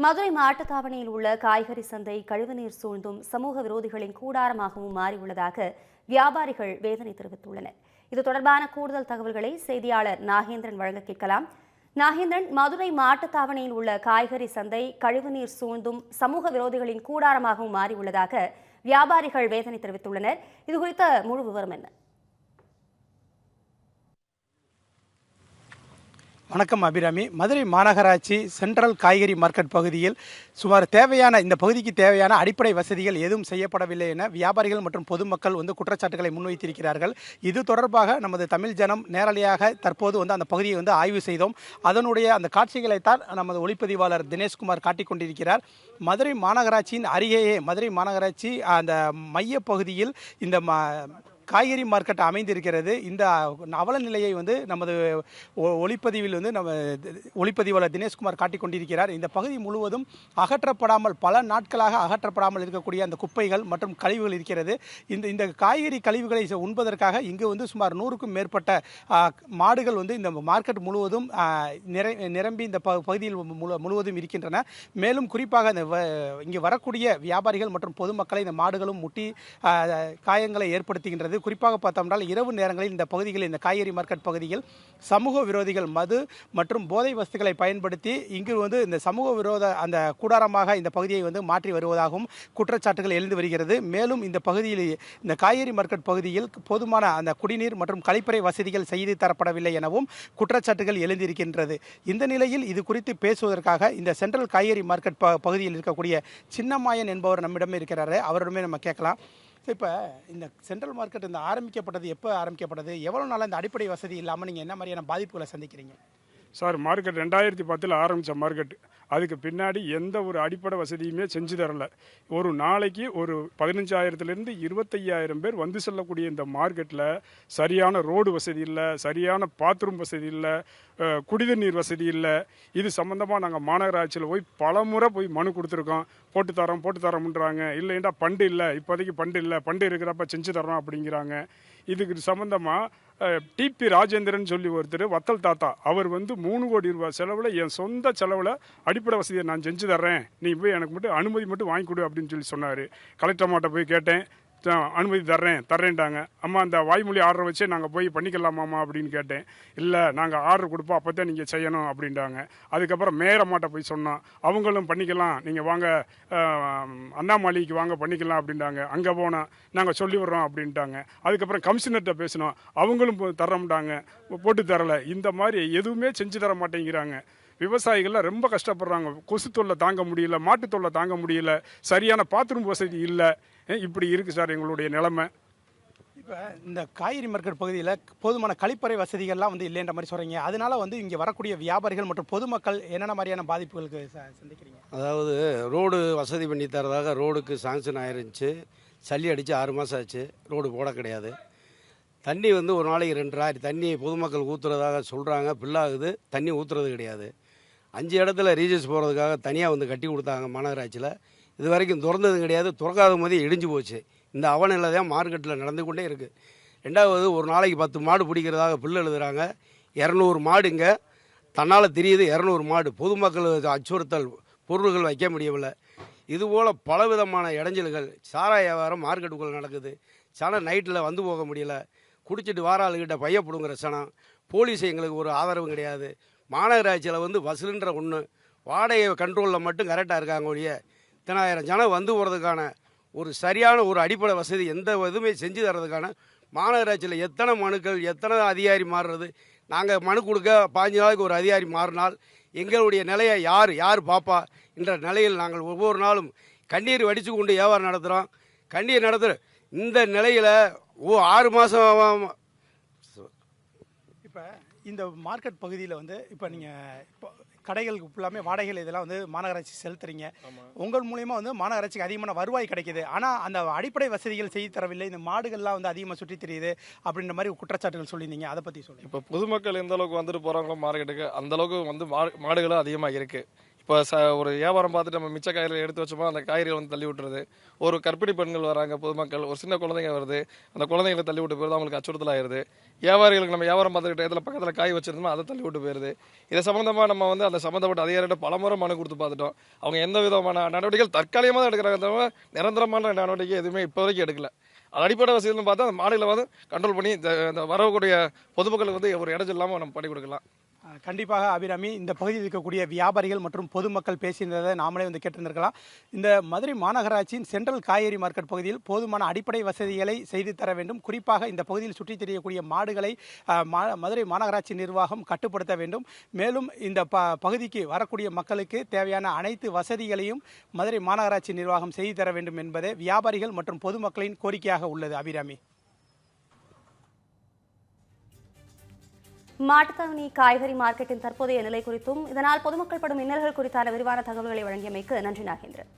மதுரை மாட்டுத்தாவணியில் உள்ள காய்கறி சந்தை கழிவுநீர் சூழ்ந்தும் சமூக விரோதிகளின் கூடாரமாகவும் மாறியுள்ளதாக வியாபாரிகள் வேதனை தெரிவித்துள்ளனர். இது தொடர்பான கூடுதல் தகவல்களை செய்தியாளர் நாகேந்திரன் வழங்க கேட்கலாம். நாகேந்திரன், மதுரை மாட்டுத்தாவணியில் உள்ள காய்கறி சந்தை கழிவுநீர் சூழ்ந்தும் சமூக விரோதிகளின் கூடாரமாகவும் மாறியுள்ளதாக வியாபாரிகள் வேதனை தெரிவித்துள்ளனர். இதுகுறித்த முழு விவரம் என்ன? வணக்கம் அபிராமி. மதுரை மாநகராட்சி சென்ட்ரல் காய்கறி மார்க்கெட் பகுதியில் சுமார் இந்த பகுதிக்கு தேவையான அடிப்படை வசதிகள் எதுவும் செய்யப்படவில்லை என வியாபாரிகள் மற்றும் பொதுமக்கள் குற்றச்சாட்டுகளை முன்வைத்திருக்கிறார்கள். இது தொடர்பாக நமது தமிழ் ஜனம் நேரடியாக தற்போது அந்த பகுதியை ஆய்வு செய்தோம். அதனுடைய அந்த காட்சிகளைத்தான் நமது ஒளிப்பதிவாளர் தினேஷ்குமார் காட்டிக் கொண்டிருக்கிறார். மதுரை மாநகராட்சியின் அருகேயே மதுரை மாநகராட்சி அந்த மைய பகுதியில் இந்த காய்கறி மார்க்கெட் அமைந்திருக்கிறது. இந்த அவல நிலையை நமது ஒளிப்பதிவில் நம்ம ஒளிப்பதிவாளர் தினேஷ்குமார் காட்டிக் கொண்டிருக்கிறார். இந்த பகுதி முழுவதும் அகற்றப்படாமல் பல நாட்களாக அகற்றப்படாமல் இருக்கக்கூடிய அந்த குப்பைகள் மற்றும் கழிவுகள் இருக்கிறது. இந்த காய்கறி கழிவுகளை உண்பதற்காக இங்கு சுமார் 100க்கும் மேற்பட்ட மாடுகள் இந்த மார்க்கெட் முழுவதும் நிரம்பி இந்த பகுதியில் முழுவதும் இருக்கின்றன. மேலும் குறிப்பாக இங்கு வரக்கூடிய வியாபாரிகள் மற்றும் பொதுமக்களை இந்த மாடுகளும் முட்டி காயங்களை ஏற்படுத்துகின்றது. குறிப்பாக பார்த்தோம்னால் இரவு நேரங்களில் இந்த பகுதிகளில் இந்த காய்கறி மார்க்கெட் பகுதியில் சமூக விரோதிகள் மது மற்றும் போதை வஸ்துக்களை பயன்படுத்தி இங்கு இந்த சமூக விரோத அந்த கூடாரமாக இந்த பகுதியை மாற்றி வருவதாகவும் குற்றச்சாட்டுகள் எழுந்து வருகிறது. மேலும் இந்த பகுதியில் இந்த காய்கறி மார்க்கெட் பகுதியில் போதுமான அந்த குடிநீர் மற்றும் கழிப்பறை வசதிகள் செய்து தரப்படவில்லை எனவும் குற்றச்சாட்டுகள் எழுந்திருக்கின்றது. இந்த நிலையில் இது குறித்து பேசுவதற்காக இந்த சென்ட்ரல் காய்கறி மார்க்கெட் பகுதியில் இருக்கக்கூடிய சின்னமாயன் என்பவர் நம்மிடமே இருக்கிறாரு. அவரிடமே நம்ம கேட்கலாம். இப்போ இந்த சென்ட்ரல் மார்க்கெட் ஆரம்பிக்கப்பட்டது எப்போ ஆரம்பிக்கப்பட்டது, எவ்வளோ நாளாக இந்த அடிப்படை வசதி இல்லாமல் நீங்கள் என்ன மாதிரியான பாதிப்புகளை சந்திக்கிறீங்க? சார், மார்க்கெட் 2010 ஆரம்பித்த மார்க்கெட். அதுக்கு பின்னாடி எந்த ஒரு அடிப்படை வசதியுமே செஞ்சு தரல. ஒரு நாளைக்கு ஒரு 15,000லேருந்து 25,000 பேர் செல்லக்கூடிய இந்த மார்க்கெட்டில் சரியான ரோடு வசதி இல்லை, சரியான பாத்ரூம் வசதி இல்லை, குடிநீர் வசதி இல்லை. இது சம்மந்தமாக நாங்கள் மாநகராட்சியில் பல முறை மனு கொடுத்துருக்கோம். போட்டு தரோம்ன்றாங்க. இல்லைண்டா பண்டு இல்லை, இப்போதைக்கு பண்டு இல்லை, பண்டு இருக்கிறப்ப செஞ்சு தரோம் அப்படிங்கிறாங்க. இதுக்கு சம்மந்தமாக டிபி ராஜேந்திரன் சொல்லி ஒருத்தர் வத்தல் தாத்தா, அவர் 3 கோடி ரூபாய் செலவில் என் சொந்த செலவில் அடிப்படை வசதியை நான் செஞ்சு தர்றேன், நீ போய் எனக்கு மட்டும் அனுமதி மட்டும் வாங்கி கொடு அப்படின்னு சொல்லி சொன்னார். கலெக்டர் மாட்ட போய் கேட்டேன், அனுமதி தர்றேன்ட்டாங்க. அம்மா அந்த வாய்மொழி ஆர்டரை வச்சே நாங்கள் போய் பண்ணிக்கலாமாம்மா அப்படின்னு கேட்டேன். இல்லை, நாங்கள் ஆர்டர் கொடுப்போம், அப்போ தான் நீங்கள் செய்யணும் அப்படின்ட்டாங்க. அதுக்கப்புறம் மேயரம்மாட்ட போய் சொன்னோம், அவங்களும் பண்ணிக்கலாம், நீங்கள் வாங்க அண்ணாமலைக்கு வாங்க பண்ணிக்கலாம் அப்படின்ட்டாங்க. அங்கே போனோம், நாங்கள் சொல்லி விட்றோம் அப்படின்ட்டாங்க. அதுக்கப்புறம் கமிஷனர்கிட்ட பேசினோம், அவங்களும் தரமாட்டாங்க, போட்டு தரலை. இந்த மாதிரி எதுவுமே செஞ்சு தர மாட்டேங்கிறாங்க. விவசாயிகள்லாம் ரொம்ப கஷ்டப்படுறாங்க. கொசு தொல்லை தாங்க முடியல, மாட்டு தொல்லை தாங்க முடியல, சரியான பாத்ரூம் வசதி இல்லை. இப்படி இருக்குது சார் எங்களுடைய நிலைமை. இப்போ இந்த காய்கறி மார்க்கெட் பகுதியில் போதுமான கழிப்பறை வசதிகள்லாம் இல்லைன்ற மாதிரி சொல்கிறீங்க. அதனால இங்கே வரக்கூடிய வியாபாரிகள் மற்றும் பொதுமக்கள் என்னென்ன மாதிரியான பாதிப்புகளுக்கு சந்திக்கிறீங்க? அதாவது ரோடு வசதி பண்ணி தரதாக ரோடுக்கு சாங்ஷன் ஆயிருந்துச்சு. சல்லி அடித்து 6 மாதம் ஆச்சு, ரோடு போட கிடையாது. தண்ணி ஒரு நாளைக்கு 2,000 தண்ணி பொதுமக்கள் ஊற்றுறதாக சொல்கிறாங்க. பில்லாகுது, தண்ணி ஊற்றுறது கிடையாது. 5 இடத்துல ரீஜஸ் போகிறதுக்காக தனியாக கட்டி கொடுத்தாங்க மாநகராட்சியில். இது வரைக்கும் திறந்ததும் கிடையாது, திறக்காத போதே இடிஞ்சு போச்சு. இந்த அவநிலை தான் மார்க்கெட்டில் நடந்து கொண்டே இருக்குது. 2வது, ஒரு நாளைக்கு 10 மாடு பிடிக்கிறதாக பில்லு எழுதுகிறாங்க. 200 மாடுங்க தன்னால் தெரியுது. 200 மாடு பொதுமக்கள் அச்சுறுத்தல், பொருள்கள் வைக்க முடியவில்லை. இதுபோல் பலவிதமான இடைஞ்சல்கள். சாராய வியாபாரம் மார்க்கெட்டுக்குள்ளே நடக்குது. சனம் நைட்டில் போக முடியல. குடிச்சிட்டு வார ஆளுகிட்ட பைய பிடுங்குற சனம். போலீஸ் எங்களுக்கு ஒரு ஆதரவும் கிடையாது. மாநகராட்சியில் வசூலுன்ற ஒன்று, வாடகை கண்ட்ரோலில் மட்டும் கரெக்டாக இருக்காங்க ஒழிய 10,000 ஜனம் போகிறதுக்கான ஒரு சரியான ஒரு அடிப்படை வசதி எந்த இதுவுமே செஞ்சு தர்றதுக்கான மாநகராட்சியில் எத்தனை மனுக்கள், எத்தனை அதிகாரி மாறுறது. நாங்கள் மனு கொடுக்க 15 நாளைக்கு ஒரு அதிகாரி மாறினால் எங்களுடைய நிலையை யார் பாப்பா என்ற நிலையில் நாங்கள் ஒவ்வொரு நாளும் கண்ணீர் வடித்து கொண்டு வியாபாரம் நடத்துகிறோம். கண்ணீர் நடத்துகிற இந்த நிலையில் 6 மாதம். இப்போ இந்த மார்க்கெட் பகுதியில் இப்போ நீங்கள் இப்போ கடைகளுக்கு ஃபுல்லாமே வாடகைகள் இதெல்லாம் மாநகராட்சி செலுத்துறீங்க. உங்கள் மூலியமா மாநகராட்சிக்கு அதிகமான வருவாய் கிடைக்கிது. ஆனால் அந்த அடிப்படை வசதிகள் செய்து தரவில்லை. இந்த மாடுகள்லாம் அதிகமாக சுற்றி தெரியுது அப்படின்ற மாதிரி குற்றச்சாட்டுகள் சொல்லியிருந்தீங்க. அதை பற்றி சொல்லுங்கள். இப்போ பொதுமக்கள் எந்த அளவுக்கு வந்துட்டு போகிறாங்களோ மார்க்கெட்டுக்கு, அந்த அளவுக்கு மாடுகளும் அதிகமாக இருக்குது. இப்போ ஒரு வியாபாரம் பார்த்துட்டு நம்ம மிச்ச காய்கறிகள் எடுத்து வச்சோமா அந்த காய்கறிகள் வந்து தள்ளி விட்டுறது. ஒரு கர்ப்பிணி பெண்கள் வராங்க, பொதுமக்கள், ஒரு சின்ன குழந்தைங்க வருது, அந்த குழந்தைங்களை தள்ளி விட்டு போயிருது, அவங்களுக்கு அச்சுறுத்தல் ஆயிருது. வியாபாரிகளுக்கு நம்ம வியாபாரம் பார்த்துக்கிட்ட இடத்துல பக்கத்தில் காய் வச்சிருந்தோம், அதை தள்ளி விட்டு போயிருது. இதை சம்மந்தமாக நம்ம வந்து அந்த சம்மந்தப்பட்ட அதிகாரிகிட்ட பலமுறை மனு கொடுத்து பார்த்துட்டோம். அவங்க எந்த விதமான நடவடிக்கைகள் தற்காலிகமாக தான் எடுக்கிறாங்க தவிர நிரந்தரமான நடவடிக்கை எதுவுமே இப்போ வரைக்கும் எடுக்கல. அது அடிப்படை வசதின்னு பார்த்தா அந்த மாடுகளை வந்து கண்ட்ரோல் பண்ணி இந்த வரக்கூடிய பொதுமக்களுக்கு வந்து ஒரு இடைஞ்சல் இல்லாமல் நம்ம பண்ணி கொடுக்கலாம். கண்டிப்பாக அபிராமி, இந்த பகுதியில் இருக்கக்கூடிய வியாபாரிகள் மற்றும் பொதுமக்கள் பேசியிருந்ததை நாமளே வந்து கேட்டிருந்திருக்கலாம். இந்த மதுரை மாநகராட்சியின் சென்ட்ரல் காய்கறி மார்க்கெட் பகுதியில் போதுமான அடிப்படை வசதிகளை செய்து தர வேண்டும். குறிப்பாக இந்த பகுதியில் சுற்றித் திரியக்கூடிய மாடுகளை மதுரை மாநகராட்சி நிர்வாகம் கட்டுப்படுத்த வேண்டும். மேலும் இந்த பகுதிக்கு வரக்கூடிய மக்களுக்கு தேவையான அனைத்து வசதிகளையும் மதுரை மாநகராட்சி நிர்வாகம் செய்து தர வேண்டும் என்பதே வியாபாரிகள் மற்றும் பொதுமக்களின் கோரிக்கையாக உள்ளது. அபிராமி. மாட்டுத்தாவணி காய்கறி மார்க்கெட்டின் தற்போதைய நிலை குறித்தும் இதனால் பொதுமக்கள் படும் இன்னல்கள் குறித்தான விரிவான தகவல்களை வழங்கியமைக்கு நன்றி நாகேந்திரன்.